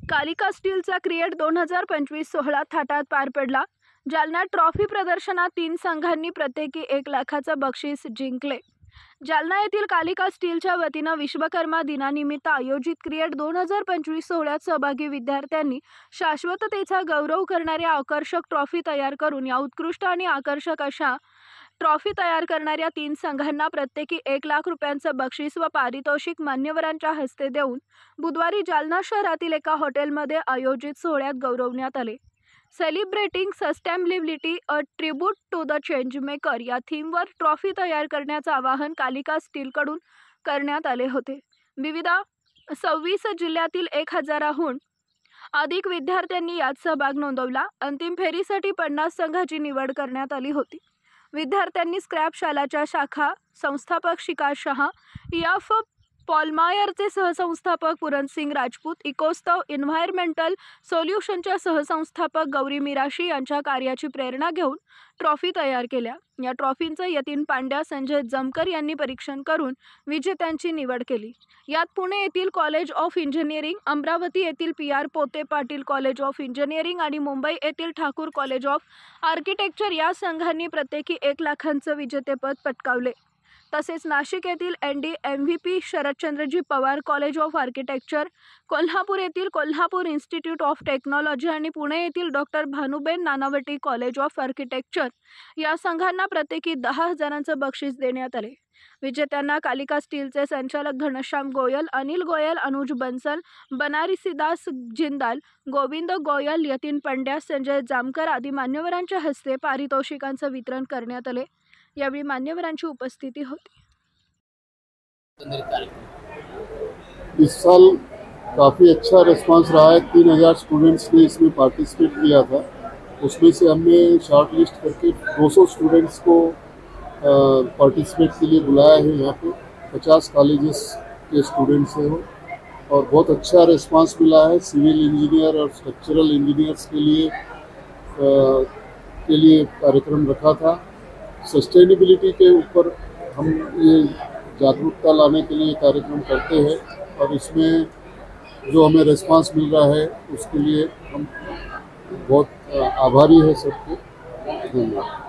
कालिका स्टीलचा क्रिएट 2025 सोहळा थाटात पार पडला। जालना ट्रॉफी प्रदर्शनात 3 संघांनी प्रत्येकी 1 लाखाचं बक्षीस जिंकले। जालना येथील कालिका स्टीलच्या वतीनं विश्वकर्मा दिनानिमित्त आयोजित क्रिएट 2025 सोहळ्यात सहभागी विद्यार्थ्यांनी शाश्वततेचा गौरव करणाऱ्या आकर्षक ट्रॉफी तयार करून या उत्कृष्ट आणि आकर्षक अशा ट्रॉफी तयार करणाऱ्या 3 संघांना प्रत्येकी 1 लाख रुपयांचं बक्षीस व पारितोषिक मान्यवरांच्या हस्ते देऊन बुधवारी जालना शहरातील एका हॉटेलमध्ये आयोजित सोहळ्यात गौरवण्यात आले। Celebrating sustainability a tribute to the change maker या थीमवर ट्रॉफी तयार करण्याचं आवाहन कालिका स्टीलकडून करण्यात आले होते। विविध 26 जिल्ह्यातील 1000हून अधिक विद्यार्थ्यांनी यात सहभाग नोंदवला। अंतिम फेरीसाठी 50 संघांची निवड करण्यात आली होती। विद्यार्थ्यांनी स्क्रॅप शालाच्या शाखा संस्थापक शिकार शहा, EF पॉलमायरचे सहसंस्थापक पुरणसिंग राजपूत, इकोस्तव एन्व्हायरमेंटल सोल्युशनच्या सहसंस्थापक गौरी मिराशी यांच्या कार्याची प्रेरणा घेऊन ट्रॉफी तयार केल्या। या ट्रॉफींचं यतीन पांड्या, संजय जमकर यांनी परीक्षण करून विजेत्यांची निवड केली। यात पुणे येथील कॉलेज ऑफ इंजिनिअरिंग, अमरावती येथील PR पोते पाटील कॉलेज ऑफ इंजिनिअरिंग आणि मुंबई येथील ठाकूर कॉलेज ऑफ आर्किटेक्चर या संघांनी प्रत्येकी 1 लाखांचं विजेतेपद पटकावले। तसेच नाशिक येथील ND MVP Sharadchandraji Pawar college of architecture, Kolhapur येथील कोल्हापूर इन्स्टिट्यूट ऑफ टेक्नॉलॉजी आणि पुणे येथील डॉ. Bhanuben Nanavati college of architecture या संघांना प्रत्येकी 10,000चं बक्षीस देण्यात आले। विजेत्यांना कालिका स्टीलचे संचालक घनश्याम गोयल, अनिल गोयल, अनुज बंसल, बनारसीदास जिंदाल, गोविंद गोयल, यतीन पंड्या, संजय जामकर आदी मान्यवरांच्या हस्ते पारितोषिकांचं वितरण करण्यात आले। यावेळी मान्यवरांची उपस्थिती होती। इस साल काफ़ी अच्छा रिस्पांस रहा है। 3000 स्टूडेंट्स ने इसमें पार्टिसिपेट किया था। उसमें से हमने शॉर्ट लिस्ट करके 200 स्टूडेंट्स को पार्टिसिपेट के लिए बुलाया है। यहाँ पे 50 कॉलेजेस के स्टूडेंट्स हैं वो, और बहुत अच्छा रिस्पांस मिला है। सिविल इंजीनियर और स्ट्रक्चरल इंजीनियर्स के लिए कार्यक्रम रखा था। सस्टेनेबिलिटी के ऊपर हम ये जागरूकता लाने के लिए कार्यक्रम करते हैं, और इसमें जो हमें रिस्पांस मिल रहा है उसके लिए हम बहुत आभारी हैं सबके। धन्यवाद।